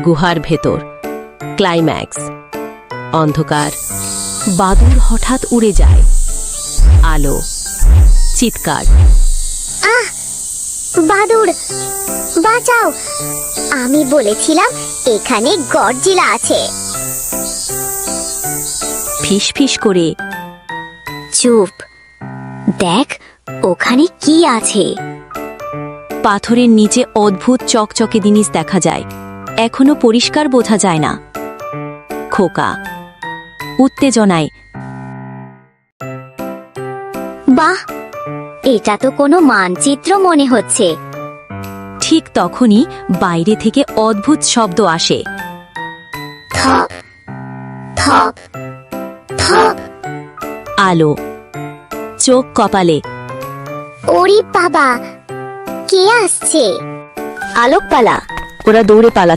গুহার ভেতর ক্লাইম্যাক্স। অন্ধকার, বাদুড় হঠাৎ উড়ে যায়, আলো, চিৎকার। বাদুড় বাঁচাও, আমি বলেছিলাম এখানে গডজিলা আছে। ফিস ফিস করে, চুপ, দেখ ওখানে কি আছে। পাথরের নিচে অদ্ভুত চকচকে জিনিস দেখা যায়, এখনো পরিষ্কার বোঝা যায় না। খোকা উত্তেজনায়, বাহ, এটা তো কোনো মানচিত্র মনে হচ্ছে। ঠিক তখনই বাইরে থেকে অদ্ভুত শব্দ আসে। থপ থপ থপ। আলো, চোখ কপালে। ওরে বাবা, কে আসছে? আলোক পালা, ওরা দৌড়ে পালা।